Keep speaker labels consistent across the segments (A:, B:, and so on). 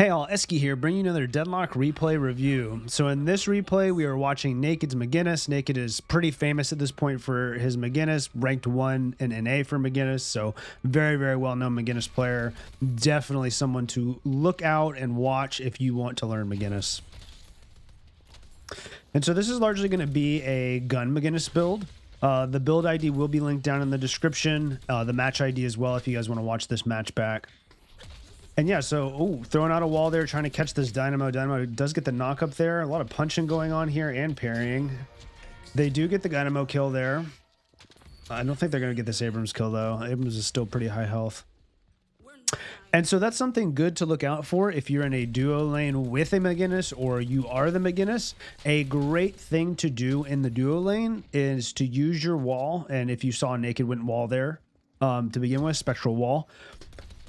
A: Hey all, Eskie here, bringing you another Deadlock replay review. So in this replay, we are watching Naked's McGinnis. Naked is pretty famous at this point for his McGinnis, ranked 1 in NA for McGinnis, so very, very well-known McGinnis player. Definitely someone to look out and watch if you want to learn McGinnis. And so this is largely going to be a gun McGinnis build. The build ID will be linked down in the description, the match ID as well if you guys want to watch this match back. And yeah, so throwing out a wall there, trying to catch this Dynamo. Dynamo does get the knock up there. A lot of punching going on here and parrying. They do get the Dynamo kill there. I don't think they're going to get this Abrams kill, though. Abrams is still pretty high health. And so that's something good to look out for if you're in a duo lane with a McGinnis or you are the McGinnis. A great thing to do in the duo lane is to use your wall. And if you saw Naked went wall there to begin with, Spectral Wall,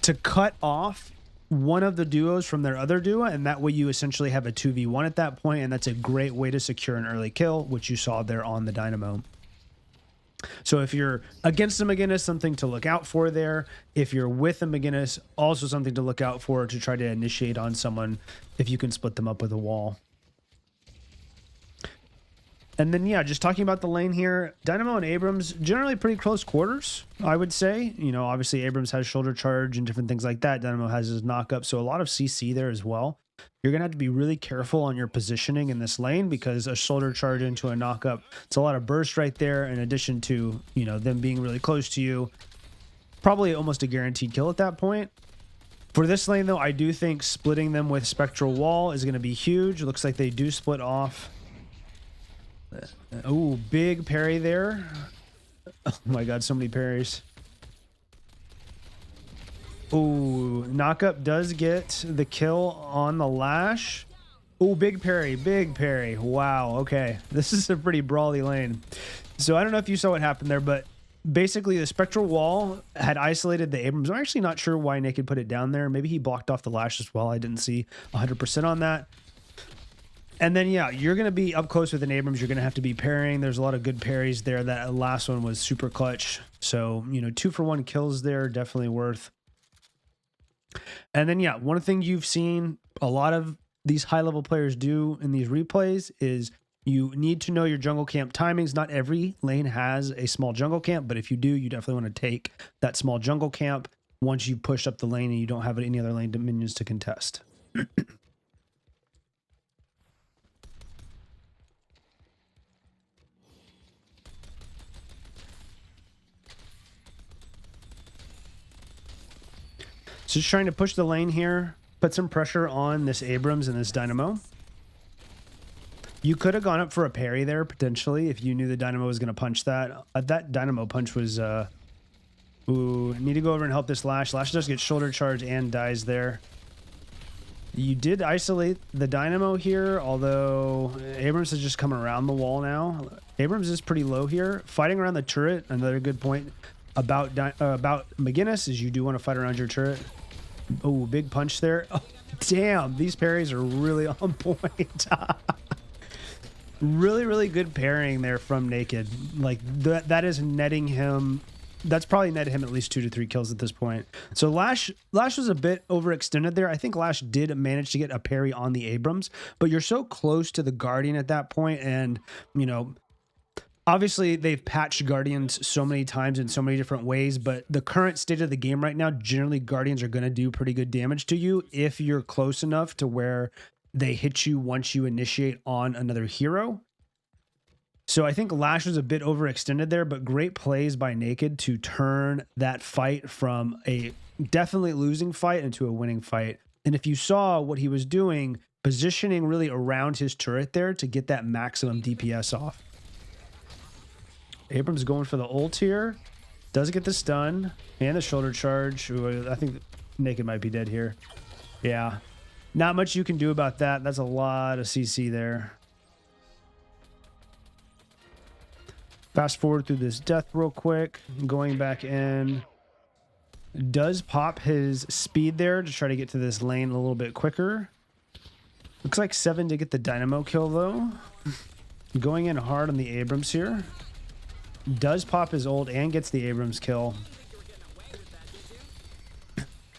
A: to cut off one of the duos from their other duo, and that way you essentially have a 2v1 at that point, and that's a great way to secure an early kill, which you saw there on the Dynamo. So if you're against a McGinnis, something to look out for there. If you're with a McGinnis, also something to look out for to try to initiate on someone if you can split them up with a wall. And then, yeah, just talking about the lane here, Dynamo and Abrams, generally pretty close quarters, I would say. You know, obviously Abrams has shoulder charge and different things like that. Dynamo has his knock up, so a lot of CC there as well. You're going to have to be really careful on your positioning in this lane because a shoulder charge into a knock up, it's a lot of burst right there in addition to, you know, them being really close to you. Probably almost a guaranteed kill at that point. For this lane, though, I do think splitting them with Spectral Wall is going to be huge. It looks like they do split off. Oh, big parry there. Oh my god, so many parries. Oh, knockup does get the kill on the Lash. Oh, big parry, big parry. Wow, okay. This is a pretty brawly lane. So I don't know if you saw what happened there, but basically the Spectral Wall had isolated the Abrams. I'm actually not sure why Naked put it down there. Maybe he blocked off the Lash as well. I didn't see 100% on that. And then, yeah, you're going to be up close with an Abrams. You're going to have to be parrying. There's a lot of good parries there. That last one was super clutch. So, you know, 2-for-1 kills there, definitely worth. And then, yeah, one thing you've seen a lot of these high-level players do in these replays is you need to know your jungle camp timings. Not every lane has a small jungle camp, but if you do, you definitely want to take that small jungle camp once you push up the lane and you don't have any other lane minions to contest. So just trying to push the lane here, put some pressure on this Abrams and this Dynamo. You could have gone up for a parry there, potentially, if you knew the Dynamo was going to punch that. That Dynamo punch was... ooh, need to go over and help this Lash. Lash does get shoulder charge and dies there. You did isolate the Dynamo here, although Abrams has just come around the wall now. Abrams is pretty low here. Fighting around the turret, another good point about McGinnis is you do want to fight around your turret. Oh, big punch there. Oh, damn, these parries are really on point. Really, really good parrying there from Naked. Like, that is netting him. That's probably netted him at least 2 to 3 kills at this point. So Lash was a bit overextended there. I think Lash did manage to get a parry on the Abrams, but you're so close to the Guardian at that point, and, you know, obviously, they've patched Guardians so many times in so many different ways, but the current state of the game right now, generally Guardians are going to do pretty good damage to you if you're close enough to where they hit you once you initiate on another hero. So I think Lash was a bit overextended there, but great plays by Naked to turn that fight from a definitely losing fight into a winning fight. And if you saw what he was doing, positioning really around his turret there to get that maximum DPS off. Abrams going for the ult here. Does get the stun and the shoulder charge. Ooh, I think Naked might be dead here. Yeah. Not much you can do about that. That's a lot of CC there. Fast forward through this death real quick. Going back in. Does pop his speed there to try to get to this lane a little bit quicker. Looks like 7 to get the Dynamo kill, though. Going in hard on the Abrams here. Does pop his ult and gets the Abrams kill.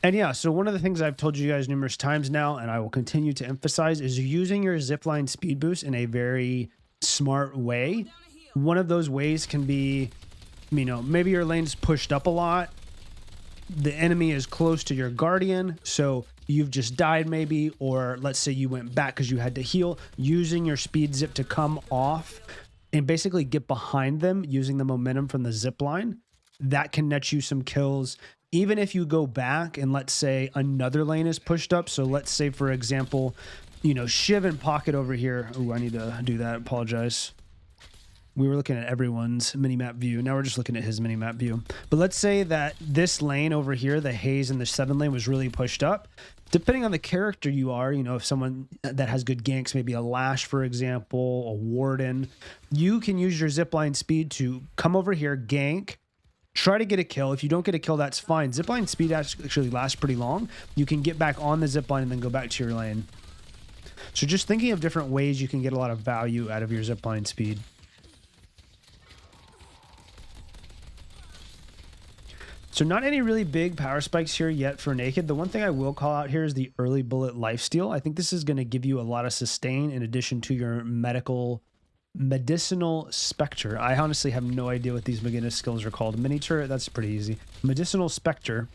A: And yeah, so one of the things I've told you guys numerous times now, and I will continue to emphasize, is using your zipline speed boost in a very smart way. One of those ways can be, you know, maybe your lane's pushed up a lot. The enemy is close to your guardian, so you've just died maybe, or let's say you went back because you had to heal, using your speed zip to come off and basically get behind them using the momentum from the zip line. That can net you some kills. Even if you go back and let's say another lane is pushed up. So let's say, for example, you know, Shiv and Pocket over here. Oh, I need to do that. Apologize. We were looking at everyone's minimap view. Now we're just looking at his minimap view. But let's say that this lane over here, the Haze and the 7 lane, was really pushed up. Depending on the character you are, you know, if someone that has good ganks, maybe a Lash, for example, a Warden, you can use your zipline speed to come over here, gank, try to get a kill. If you don't get a kill, that's fine. Zipline speed actually lasts pretty long. You can get back on the zipline and then go back to your lane. So just thinking of different ways you can get a lot of value out of your zipline speed. So not any really big power spikes here yet for Naked. The one thing I will call out here is the early bullet lifesteal. I think this is going to give you a lot of sustain in addition to your medicinal spectre. I honestly have no idea what these McGinnis skills are called. Mini turret, that's pretty easy. Medicinal spectre.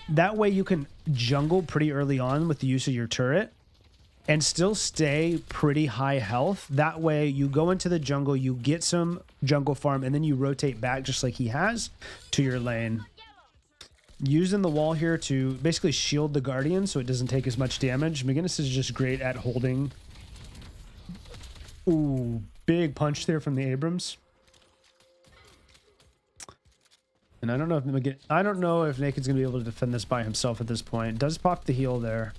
A: That way you can jungle pretty early on with the use of your turret and still stay pretty high health. That way you go into the jungle, you get some jungle farm, and then you rotate back just like he has to your lane. Using the wall here to basically shield the Guardian so it doesn't take as much damage. McGinnis is just great at holding. Ooh, big punch there from the Abrams. And I don't know if Naked's gonna be able to defend this by himself at this point. Does pop the heal there.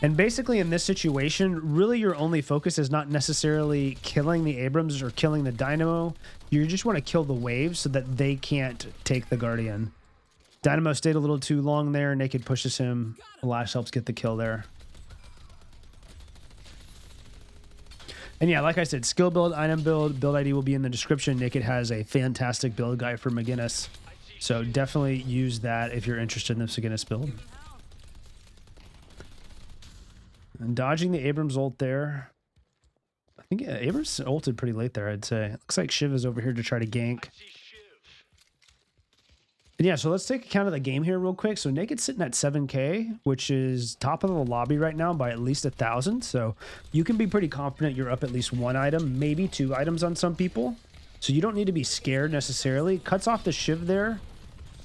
A: And basically in this situation, really your only focus is not necessarily killing the Abrams or killing the Dynamo. You just want to kill the waves so that they can't take the Guardian. Dynamo stayed a little too long there. Naked pushes him. Lash helps get the kill there. And yeah, like I said, skill build, item build ID will be in the description. Naked has a fantastic build guide for McGinnis. So definitely use that if you're interested in this McGinnis build. And dodging the Abrams ult there. I think Abrams ulted pretty late there, I'd say. Looks like Shiv is over here to try to gank. And yeah, so let's take account of the game here real quick. So Naked's sitting at 7K, which is top of the lobby right now by at least 1,000. So you can be pretty confident you're up at least 1 item, maybe 2 items on some people. So you don't need to be scared necessarily. Cuts off the Shiv there.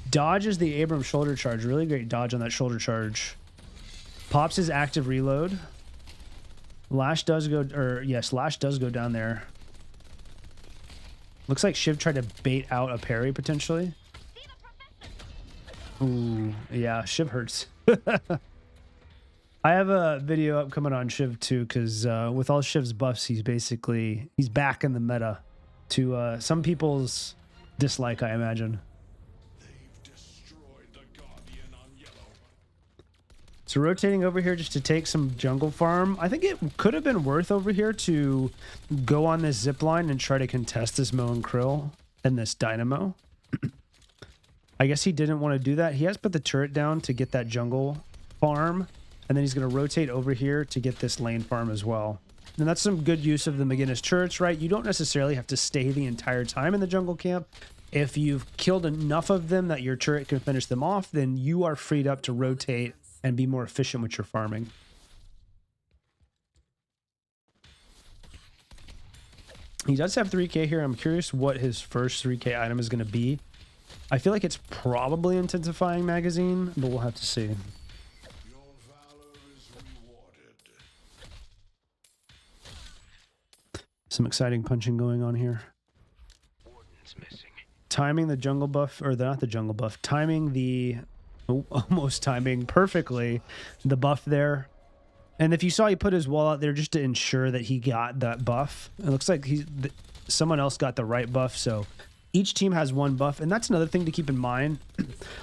A: Dodges the Abrams shoulder charge. Really great dodge on that shoulder charge. Pops his active reload. Lash does go, or yes, Lash does go down there. Looks like Shiv tried to bait out a parry potentially. Ooh, yeah, Shiv hurts. I have a video up coming on Shiv too, because with all Shiv's buffs, he's back in the meta to some people's dislike, I imagine. So rotating over here just to take some jungle farm. I think it could have been worth over here to go on this zip line and try to contest this Mo and Krill and this Dynamo. I guess he didn't want to do that. He has put the turret down to get that jungle farm, and then he's going to rotate over here to get this lane farm as well. And that's some good use of the McGinnis turrets, right? You don't necessarily have to stay the entire time in the jungle camp. If you've killed enough of them that your turret can finish them off, then you are freed up to rotate and be more efficient with your farming. He does have 3K here. I'm curious what his first 3K item is going to be. I feel like it's probably intensifying magazine, but we'll have to see. Some exciting punching going on here. Timing the jungle buff, or not the jungle buff, timing the, almost timing perfectly the buff there. And if you saw, he put his wall out there just to ensure that he got that buff. It looks like someone else got the right buff, so each team has 1 buff, and that's another thing to keep in mind.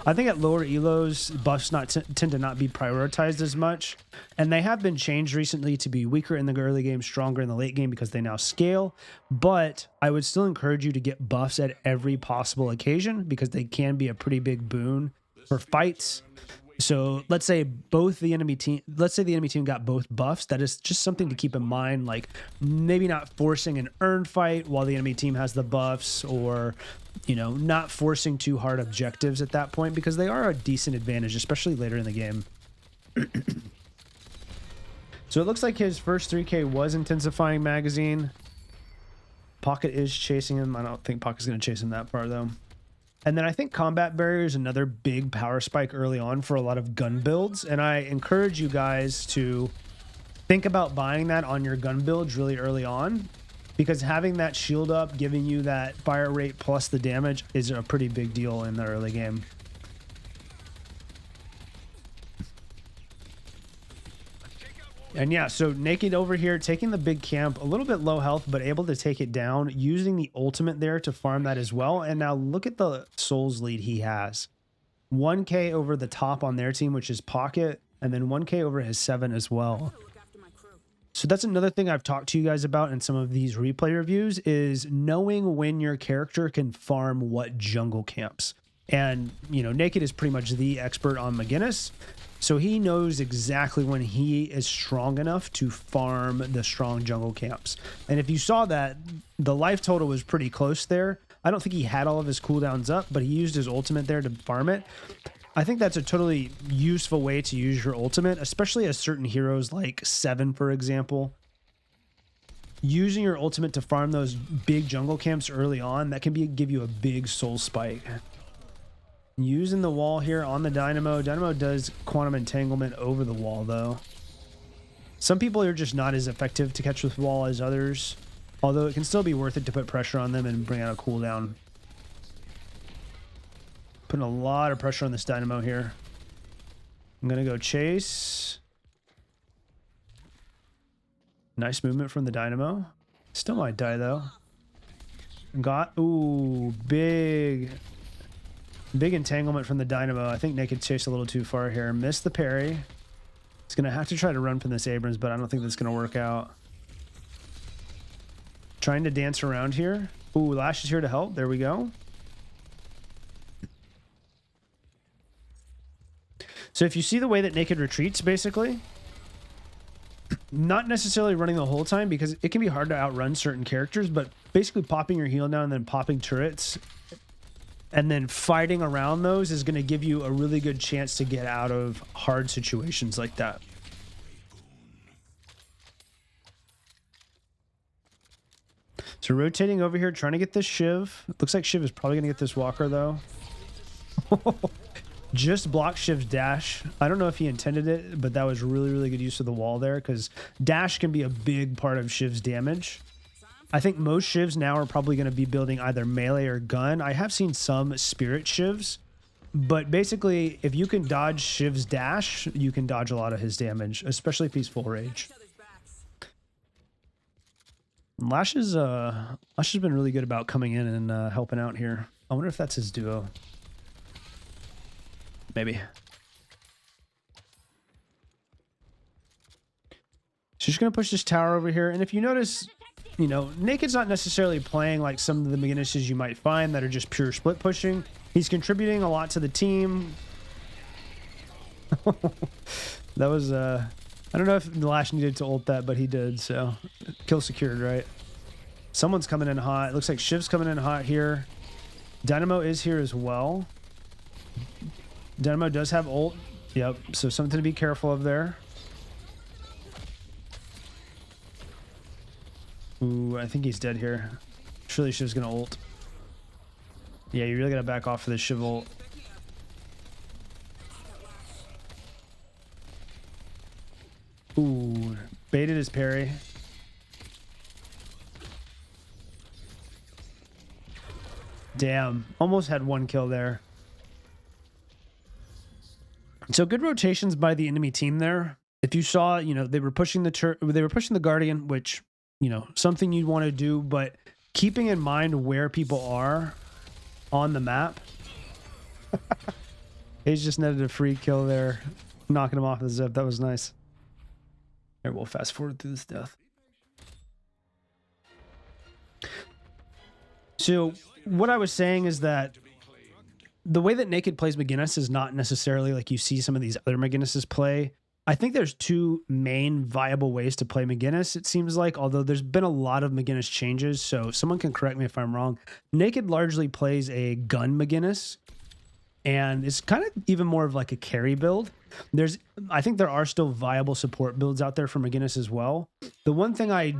A: I think at lower elos, buffs tend to not be prioritized as much, and they have been changed recently to be weaker in the early game, stronger in the late game because they now scale. But I would still encourage you to get buffs at every possible occasion because they can be a pretty big boon for fights. So let's say the enemy team got both buffs. That is just something to keep in mind, like maybe not forcing an earned fight while the enemy team has the buffs, or, you know, not forcing too hard objectives at that point, because they are a decent advantage, especially later in the game. So it looks like his first 3K was intensifying magazine. Pocket is chasing him. I don't think Pocket's going to chase him that far though. And then I think combat barrier is another big power spike early on for a lot of gun builds. And I encourage you guys to think about buying that on your gun builds really early on, because having that shield up, giving you that fire rate plus the damage is a pretty big deal in the early game. And yeah, so Naked over here taking the big camp, a little bit low health, but able to take it down, using the ultimate there to farm that as well. And now look at the souls lead he has. 1K over the top on their team, which is Pocket, and then 1K over his 7 as well. So that's another thing I've talked to you guys about in some of these replay reviews, is knowing when your character can farm what jungle camps. And, you know, Naked is pretty much the expert on McGinnis. So he knows exactly when he is strong enough to farm the strong jungle camps. And if you saw that, the life total was pretty close there. I don't think he had all of his cooldowns up, but he used his ultimate there to farm it. I think that's a totally useful way to use your ultimate, especially as certain heroes like 7, for example. Using your ultimate to farm those big jungle camps early on, that can give you a big soul spike. Using the wall here on the Dynamo. Dynamo does quantum entanglement over the wall though. Some people are just not as effective to catch with wall as others, although it can still be worth it to put pressure on them and bring out a cooldown. Putting a lot of pressure on this Dynamo here. I'm gonna go chase. Nice movement from the Dynamo. Still might die though. Ooh, big entanglement from the Dynamo. I think Naked chased a little too far here. Missed the parry. He's going to have to try to run from this Abrams, but I don't think that's going to work out. Trying to dance around here. Ooh, Lash is here to help. There we go. So if you see the way that Naked retreats, basically, not necessarily running the whole time, because it can be hard to outrun certain characters, but basically popping your heal down and then popping turrets and then fighting around those is going to give you a really good chance to get out of hard situations like that. So rotating over here, trying to get this Shiv. Looks like Shiv is probably going to get this Walker, though. Just blocked Shiv's dash. I don't know if he intended it, but that was really, really good use of the wall there, because dash can be a big part of Shiv's damage. I think most Shivs now are probably going to be building either melee or gun. I have seen some spirit Shivs, but basically, if you can dodge Shiv's dash, you can dodge a lot of his damage, especially if he's full rage. Lash has been really good about coming in and helping out here. I wonder if that's his duo. Maybe. So just going to push this tower over here, and if you notice, you know, Naked's not necessarily playing like some of the McGinnises you might find that are just pure split pushing. He's contributing a lot to the team. That was, I don't know if Lash needed to ult that, but he did, so kill secured, right? Someone's coming in hot. It looks like Shiv's coming in hot here. Dynamo is here as well. Dynamo does have ult. Yep, so something to be careful of there. Ooh, I think he's dead here. Surely Shiv's gonna ult. Yeah, you really gotta back off for this Shiv ult. Ooh, baited his parry. Damn, almost had one kill there. So good rotations by the enemy team there. If you saw, you know, they were pushing the Guardian, which, you know, something you'd want to do, but keeping in mind where people are on the map. He's just netted a free kill there, knocking him off the zip. That was nice. Here, we'll fast forward through this death. So what I was saying is that the way that Naked plays McGinnis is not necessarily like you see some of these other McGinnises play. I think there's two main viable ways to play McGinnis, it seems like, although there's been a lot of McGinnis changes, so someone can correct me if I'm wrong. Naked largely plays a gun McGinnis, and it's kind of even more of like a carry build. I think there are still viable support builds out there for McGinnis as well. The one thing I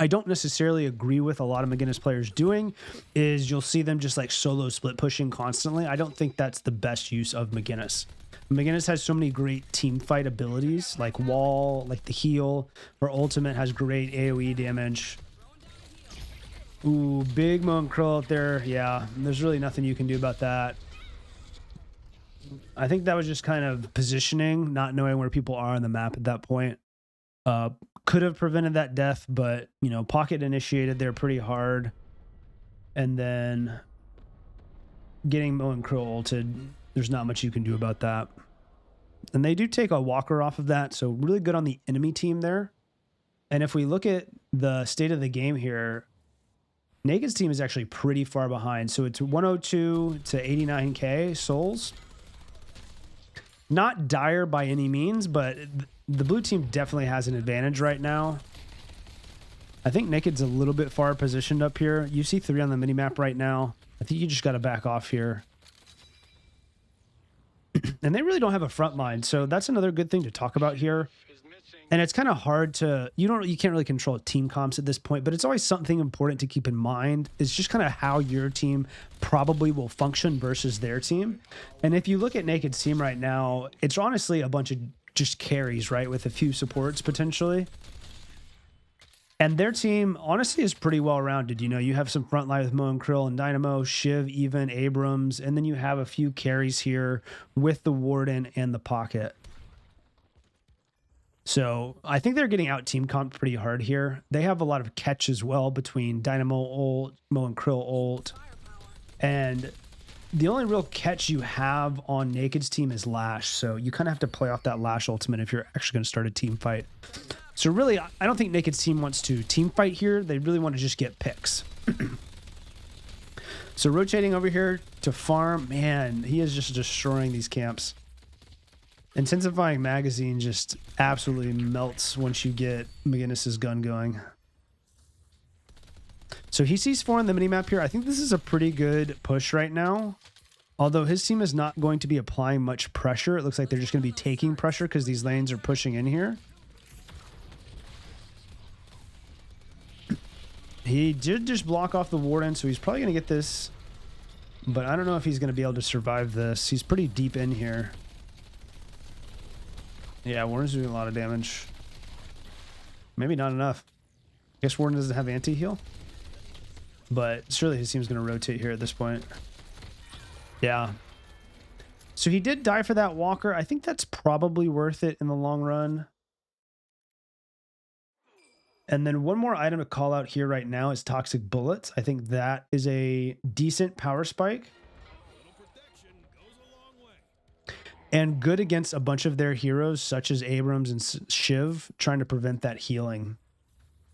A: don't necessarily agree with a lot of McGinnis players doing is you'll see them just like solo split pushing constantly. I don't think that's the best use of McGinnis. McGinnis has so many great team fight abilities, like wall, like the heal. Her ultimate has great AoE damage. Ooh, big Moan Crow out there. Yeah, there's really nothing you can do about that. I think that was just kind of positioning, not knowing where people are on the map at that point. Could have prevented that death, but, you know, pocket initiated there pretty hard. And then getting Moan Crow ulted, there's not much you can do about that. And they do take a walker off of that, so really good on the enemy team there. And if we look at the state of the game here, Naked's team is actually pretty far behind. So it's 102 to 89k souls. Not dire by any means, but the blue team definitely has an advantage right now. I think Naked's a little bit far positioned up here. You see 3 on the minimap right now. I think you just got to back off here. And they really don't have a front line, so that's another good thing to talk about here. And it's kind of hard to, you can't really control team comps at this point, but it's always something important to keep in mind. It's just kind of how your team probably will function versus their team. And if you look at Naked's team right now, it's honestly a bunch of just carries, right? With a few supports potentially. And their team honestly is pretty well rounded. You know, you have some front line with Mo and Krill and Dynamo, Shiv, even Abrams, and then you have a few carries here with the Warden and the Pocket. So I think they're getting out team comp pretty hard here. They have a lot of catch as well between Dynamo ult, Mo and Krill ult. And the only real catch you have on Naked's team is Lash. So you kind of have to play off that Lash ultimate if you're actually going to start a team fight. So really, I don't think Naked's team wants to team fight here. They really want to just get picks. So rotating over here to farm. Man, he is just destroying these camps. Intensifying magazine just absolutely melts once you get McGinnis's gun going. So he sees 4 on the minimap here. I think this is a pretty good push right now. Although his team is not going to be applying much pressure. It looks like they're just going to be taking pressure because these lanes are pushing in here. He did just block off the Warden, so he's probably going to get this. But I don't know if he's going to be able to survive this. He's pretty deep in here. Yeah, Warden's doing a lot of damage. Maybe not enough. I guess Warden doesn't have anti-heal. But surely his team's going to rotate here at this point. Yeah. So he did die for that walker. I think that's probably worth it in the long run. And then one more item to call out here right now is Toxic Bullets. I think that is a decent power spike. And good against a bunch of their heroes, such as Abrams and Shiv, trying to prevent that healing.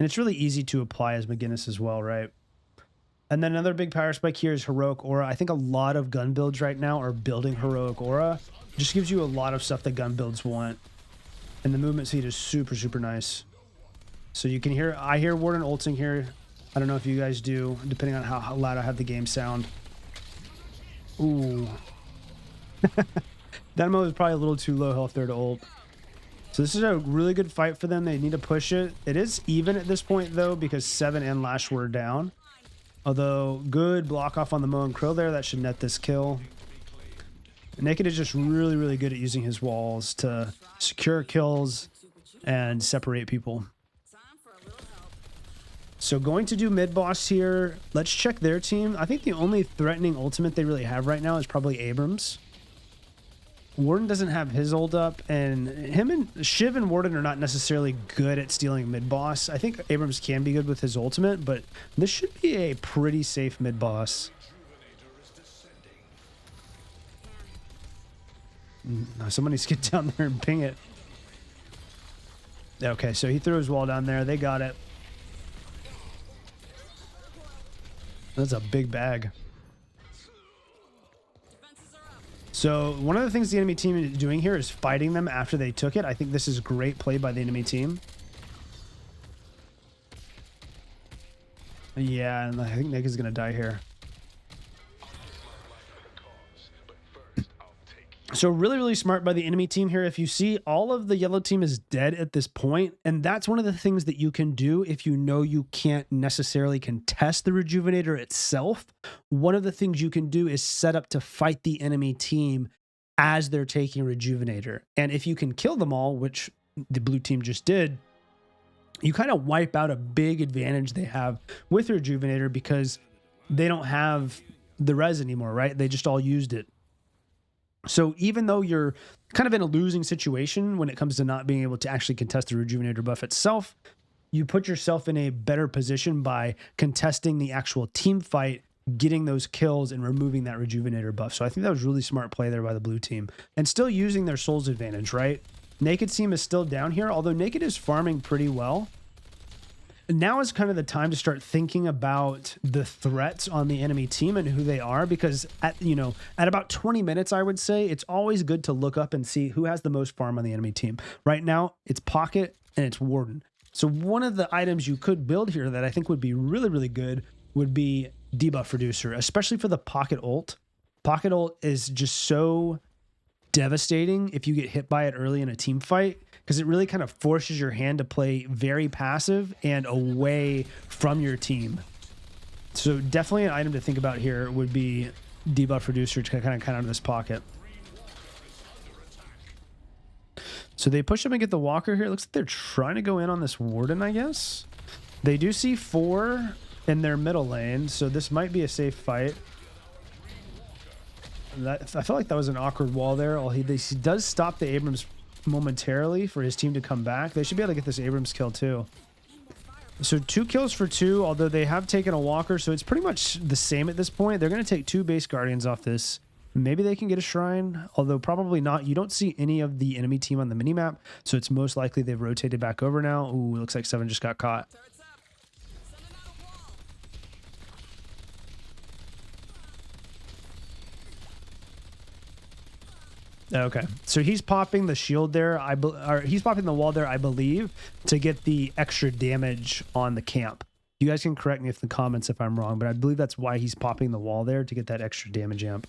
A: And it's really easy to apply as McGinnis as well, right? And then another big power spike here is Heroic Aura. I think a lot of gun builds right now are building Heroic Aura. Just gives you a lot of stuff that gun builds want. And the movement speed is super, super nice. So you can hear, I hear Warden ulting here. I don't know if you guys do, depending on how loud I have the game sound. Ooh. Dynamo is probably a little too low health there to ult. So this is a really good fight for them. They need to push it. It is even at this point, though, because 7 and Lash were down. Although, good block off on the Mo and Krill there. That should net this kill. Naked is just really, really good at using his walls to secure kills and separate people. So going to do mid-boss here. Let's check their team. I think the only threatening ultimate they really have right now is probably Abrams. Warden doesn't have his ult up, and him and Shiv and Warden are not necessarily good at stealing mid-boss. I think Abrams can be good with his ultimate, but this should be a pretty safe mid-boss. Someone needs to get down there and ping it. Okay, so he threw his wall down there. They got it. That's a big bag. So one of the things the enemy team is doing here is fighting them after they took it. I think this is great play by the enemy team. Yeah, and I think Nick is going to die here. So really, really smart by the enemy team here. If you see, all of the yellow team is dead at this point, and that's one of the things that you can do if you know you can't necessarily contest the Rejuvenator itself. One of the things you can do is set up to fight the enemy team as they're taking Rejuvenator. And if you can kill them all, which the blue team just did, you kind of wipe out a big advantage they have with Rejuvenator because they don't have the res anymore, right? They just all used it. So even though you're kind of in a losing situation when it comes to not being able to actually contest the Rejuvenator buff itself, you put yourself in a better position by contesting the actual team fight, getting those kills, and removing that Rejuvenator buff. So I think that was really smart play there by the blue team. And still using their Souls advantage, right? Naked team is still down here, although Naked is farming pretty well. Now is kind of the time to start thinking about the threats on the enemy team and who they are, because at about 20 minutes, I would say it's always good to look up and see who has the most farm on the enemy team. Right now, it's Pocket and it's Warden. So one of the items you could build here that I think would be really, really good would be Debuff Reducer, especially for the Pocket ult. Pocket ult is just so devastating if you get hit by it early in a team fight, because it really kind of forces your hand to play very passive and away from your team. So definitely an item to think about here would be Debuff Reducer to kind of count out of this Pocket. So they push up and get the Walker here. It looks like they're trying to go in on this Warden, I guess. They do see 4 in their middle lane, so this might be a safe fight. I felt like that was an awkward wall there. He does stop the Abrams momentarily for his team to come back. They should be able to get this Abrams kill too. So 2 kills for 2, although they have taken a Walker, so it's pretty much the same at this point. They're going to take 2 base Guardians off this. Maybe they can get a Shrine, although probably not. You don't see any of the enemy team on the minimap, so it's most likely they've rotated back over now. Ooh, looks like 7 just got caught. Okay, so he's popping the shield there. He's popping the wall there, I believe, to get the extra damage on the camp. You guys can correct me in the comments if I'm wrong, but I believe that's why he's popping the wall there, to get that extra damage amp.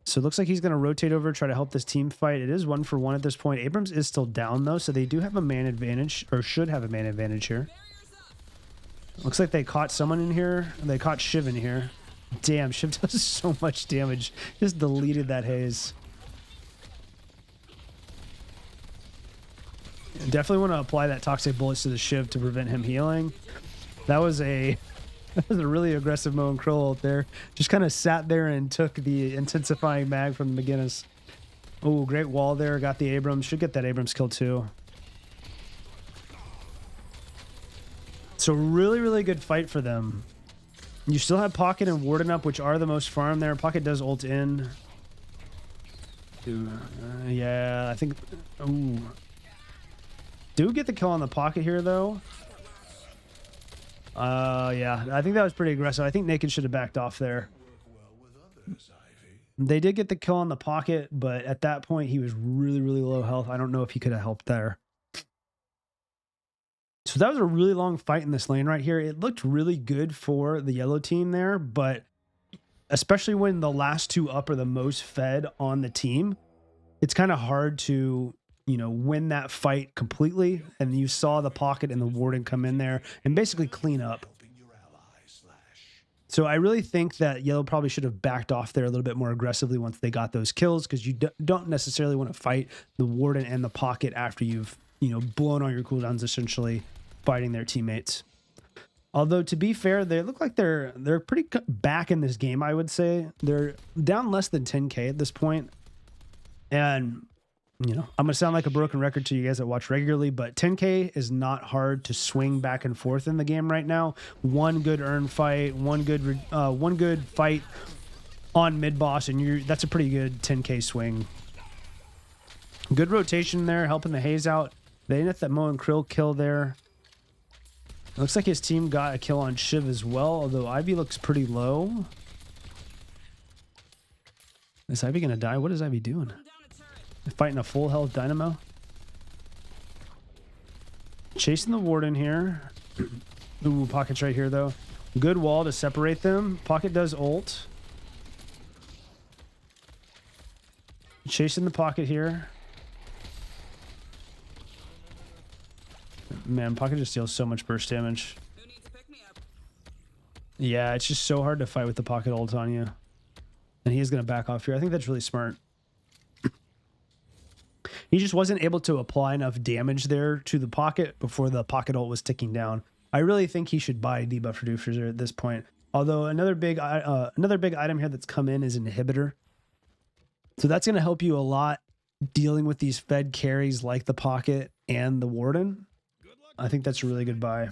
A: So it looks like he's going to rotate over, try to help this team fight. It is 1 for 1 at this point. Abrams is still down though, so they do have a man advantage, or should have a man advantage here. Looks like they caught someone in here. They caught Shiv in here. Damn, Shiv does so much damage. Just deleted that haze. Definitely want to apply that toxic bullets to the Shiv to prevent him healing. That was a really aggressive Mo and Krill ult there. Just kind of sat there and took the intensifying mag from the McGinnis. Oh, great wall there. Got the Abrams. Should get that Abrams kill too. So really, really good fight for them. You still have Pocket and Warden up, which are the most farm there. Pocket does ult in. Yeah, I think... Ooh. Do get the kill on the Pocket here, though. Yeah, I think that was pretty aggressive. I think Naked should have backed off there. They did get the kill on the Pocket, but at that point, he was really, really low health. I don't know if he could have helped there. So that was a really long fight in this lane right here. It looked really good for the yellow team there, but especially when the last 2 up are the most fed on the team, it's kind of hard to, win that fight completely. And you saw the Pocket and the Warden come in there and basically clean up. So I really think that yellow probably should have backed off there a little bit more aggressively once they got those kills, because you don't necessarily want to fight the Warden and the Pocket after you've blown all your cooldowns, essentially fighting their teammates. Although, to be fair, they look like they're pretty back in this game, I would say. They're down less than 10k at this point. And, I'm going to sound like a broken record to you guys that watch regularly, but 10k is not hard to swing back and forth in the game right now. One good earn fight, one good fight on mid-boss, and that's a pretty good 10k swing. Good rotation there, helping the haze out. They didn't have that Mo and Krill kill there. Looks like his team got a kill on Shiv as well, although Ivy looks pretty low. Is Ivy gonna die? What is Ivy doing? Fighting a full health Dynamo. Chasing the Warden here. Ooh, Pocket's right here though. Good wall to separate them. Pocket does ult. Chasing the Pocket here. Man, Pocket just deals so much burst damage. Yeah, it's just so hard to fight with the Pocket ult on you. And he is going to back off here. I think that's really smart. He just wasn't able to apply enough damage there to the Pocket before the Pocket ult was ticking down. I really think he should buy debuff reducers at this point. Although another big item here that's come in is Inhibitor. So that's going to help you a lot dealing with these fed carries like the Pocket and the Warden. I think that's a really good buy.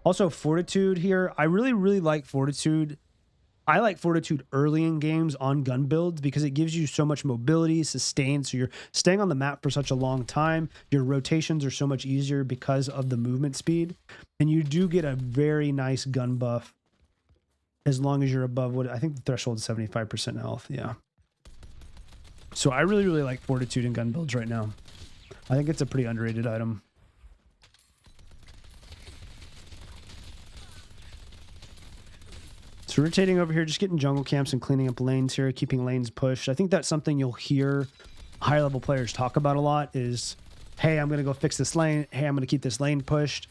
A: Also, Fortitude here. I really like Fortitude. I like Fortitude early in games on gun builds because it gives you so much mobility, sustain, so you're staying on the map for such a long time. Your rotations are so much easier because of the movement speed. And you do get a very nice gun buff as long as you're above what I think the threshold is 75% health. Yeah. So I really like Fortitude in gun builds right now. I think it's a pretty underrated item. So rotating over here, just getting jungle camps and cleaning up lanes here, keeping lanes pushed. I think that's something you'll hear high level players talk about a lot is, hey, I'm going to go fix this lane. Hey, I'm going to keep this lane pushed.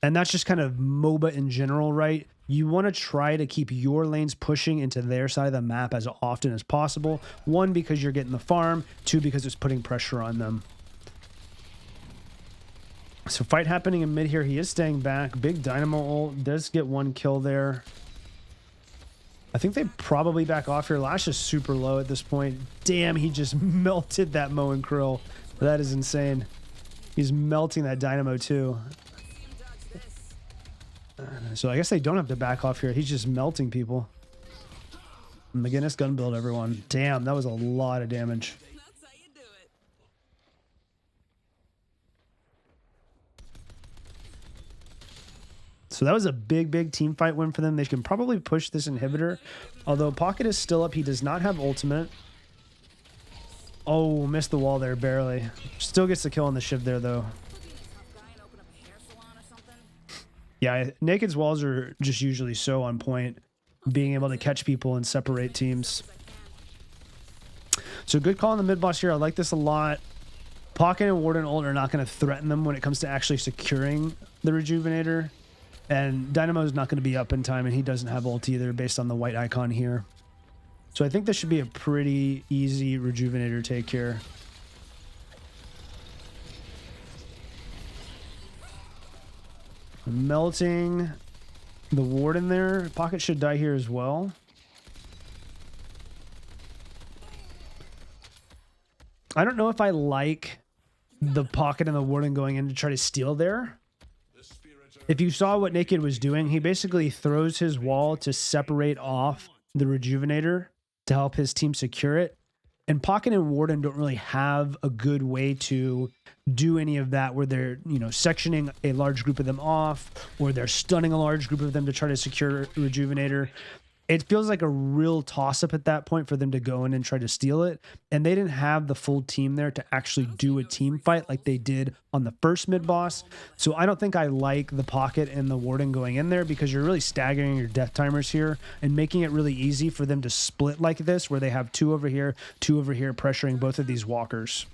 A: And that's just kind of MOBA in general, right? You want to try to keep your lanes pushing into their side of the map as often as possible. One, because you're getting the farm. Two, because it's putting pressure on them. So fight happening in mid here. He is staying back. Big Dynamo ult. Does get one kill there. I think they probably back off here. Lash is super low at this point. Damn, he just melted that Moe and Krill. That is insane. He's melting that Dynamo too. So I guess they don't have to back off here. He's just melting people. McGinnis gun build, everyone. Damn, that was a lot of damage. So that was a big team fight win for them. They can probably push this inhibitor. Although Pocket is still up. He does not have ultimate. Oh, missed the wall there, barely. Still gets the kill on the Shiv there, though. Yeah, Naked's walls are just usually so on point. Being able to catch people and separate teams. So good call on the mid-boss here. I like this a lot. Pocket and Warden ult are not going to threaten them when it comes to actually securing the Rejuvenator. And Dynamo's not going to be up in time, and he doesn't have ult either based on the white icon here. So I think this should be a pretty easy Rejuvenator take here. Melting the Warden there. Pocket should die here as well. I don't know if I like the Pocket and the Warden going in to try to steal there. If you saw what Naked was doing, he basically throws his wall to separate off the Rejuvenator to help his team secure it. And Pocket and Warden don't really have a good way to do any of that where they're, you know, sectioning a large group of them off or they're stunning a large group of them to try to secure Rejuvenator. It feels like a real toss-up at that point for them to go in and try to steal it. And they didn't have the full team there to actually do a team fight like they did on the first mid-boss. So I don't think I like the Pocket and the Warden going in there because you're really staggering your death timers here and making it really easy for them to split like this where they have two over here, pressuring both of these walkers.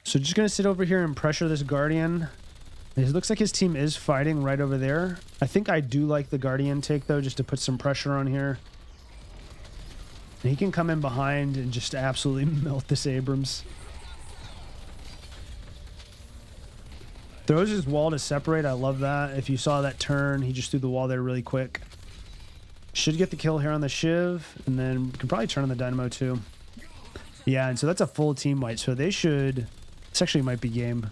A: So just going to sit over here and pressure this Guardian. It looks like his team is fighting right over there. I think I do like the Guardian take, though, just to put some pressure on here. And he can come in behind and just absolutely melt this Abrams. Throws his wall to separate. I love that. If you saw that turn, he just threw the wall there really quick. Should get the kill here on the Shiv. And then can probably turn on the Dynamo, too. Yeah, and so that's a full team wipe. So they should... This actually might be game.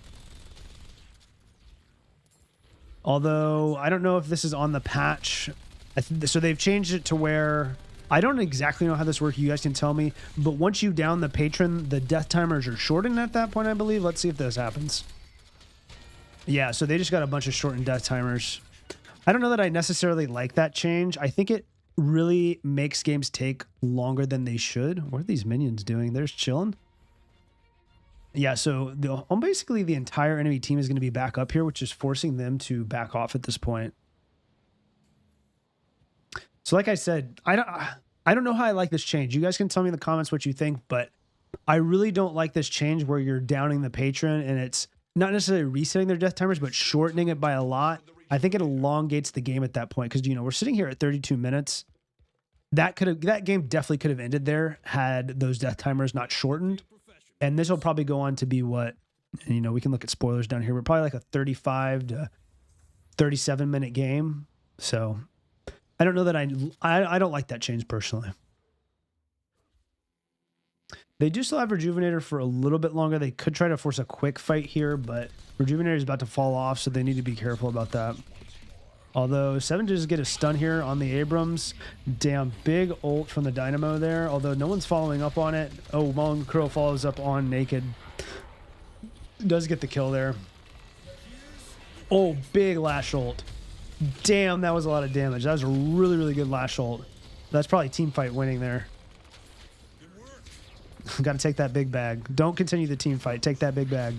A: Although, I don't know if this is on the patch. So they've changed it to where I don't exactly know how this works. You guys can tell me. But once you down the patron, the death timers are shortened at that point, I believe. Let's see if this happens. Yeah, so they just got a bunch of shortened death timers. I don't know that I necessarily like that change. I think it really makes games take longer than they should. What are these minions doing? They're just chilling. Yeah, so basically the entire enemy team is going to be back up here, which is forcing them to back off at this point. So like I said, I don't know how I like this change. You guys can tell me in the comments what you think, but I really don't like this change where you're downing the patron and it's not necessarily resetting their death timers, but shortening it by a lot. I think it elongates the game at that point because, you know, we're sitting here at 32 minutes. That game definitely could have ended there had those death timers not shortened. And this will probably go on to be what, you know, we can look at spoilers down here. We're probably like a 35 to 37 minute game. So I don't know that I don't like that change personally. They do still have Rejuvenator for a little bit longer. They could try to force a quick fight here, but Rejuvenator is about to fall off, so they need to be careful about that. Although 7 does get a stun here on the Abrams. Damn, big ult from the Dynamo there, although no one's following up on it. Oh, Mullen Crow follows up on Naked. Does get the kill there. Oh, big Lash ult. Damn, that was a lot of damage. That was a really, really good Lash ult. That's probably team fight winning there. Got to take that big bag. Don't continue the team fight. Take that big bag.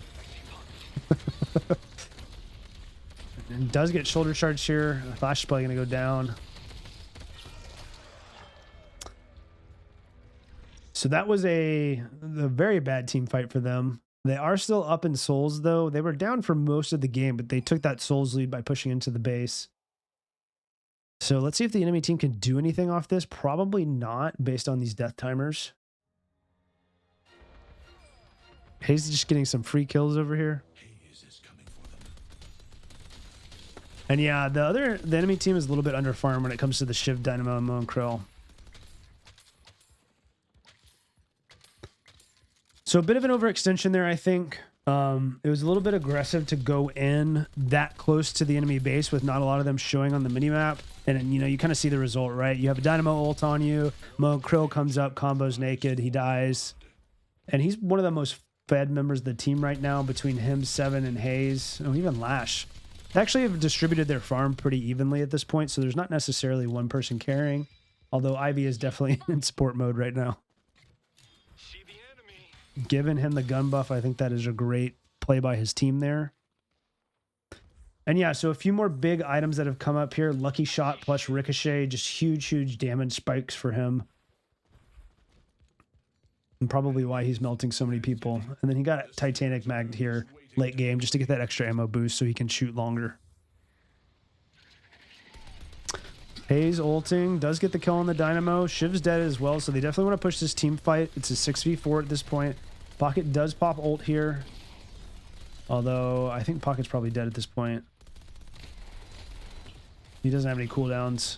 A: And does get shoulder charge here. Flash is probably going to go down. So that was a very bad team fight for them. They are still up in souls, though. They were down for most of the game, but they took that souls lead by pushing into the base. So let's see if the enemy team can do anything off this. Probably not, based on these death timers. Hayes is just getting some free kills over here. And yeah, the enemy team is a little bit under farm when it comes to the Shiv, Dynamo, and Moon Krill. So a bit of an overextension there, I think. It was a little bit aggressive to go in that close to the enemy base with not a lot of them showing on the minimap. And, you know, you kind of see the result, right? You have a Dynamo ult on you. Moon Krill comes up, combos Naked. He dies. And he's one of the most fed members of the team right now between him, 7, and Hayes. Oh, even Lash. They actually have distributed their farm pretty evenly at this point, so there's not necessarily one person carrying. Although Ivy is definitely in support mode right now. Giving him the gun buff, I think that is a great play by his team there. And yeah, so a few more big items that have come up here. Lucky Shot plus Ricochet, just huge, huge damage spikes for him. And probably why he's melting so many people. And then he got Titanic Mag here late game just to get that extra ammo boost so he can shoot longer. Hayes ulting, does get the kill on the Dynamo. Shiv's dead as well, so they definitely want to push this team fight. It's a 6v4 at this point. Pocket does pop ult here. Although, I think Pocket's probably dead at this point. He doesn't have any cooldowns.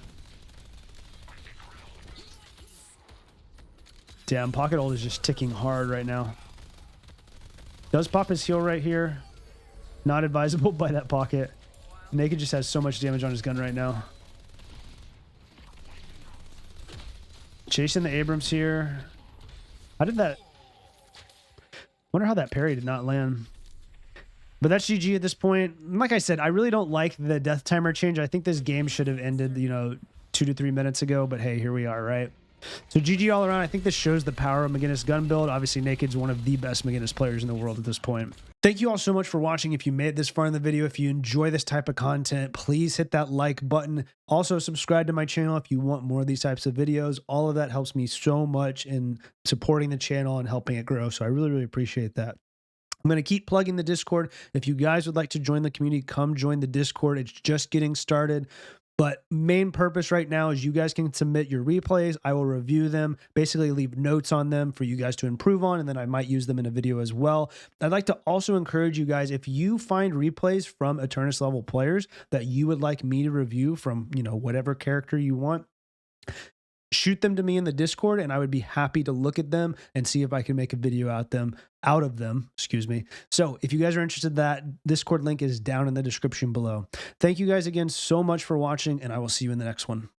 A: Damn, Pocket ult is just ticking hard right now. Does pop his heal right here. Not advisable by that Pocket. Naked just has so much damage on his gun right now. Chasing the Abrams here. How did that... Wonder how that parry did not land. But that's GG at this point. Like I said, I really don't like the death timer change. I think this game should have ended, you know, 2 to 3 minutes ago. But hey, here we are, right? So GG all around. I think this shows the power of McGinnis gun build. Obviously, Naked's one of the best McGinnis players in the world at this point. Thank you all so much for watching. If you made it this far in the video, if you enjoy this type of content, please hit that like button. Also, subscribe to my channel if you want more of these types of videos. All of that helps me so much in supporting the channel and helping it grow. So I really, really appreciate that. I'm going to keep plugging the Discord. If you guys would like to join the community, come join the Discord. It's just getting started. But main purpose right now is you guys can submit your replays. I will review them, basically leave notes on them for you guys to improve on, and then I might use them in a video as well. I'd like to also encourage you guys, if you find replays from Eternus level players that you would like me to review from, you know, whatever character you want, shoot them to me in the Discord, and I would be happy to look at them and see if I can make a video out of them, excuse me. So if you guys are interested in that, Discord link is down in the description below. Thank you guys again so much for watching, and I will see you in the next one.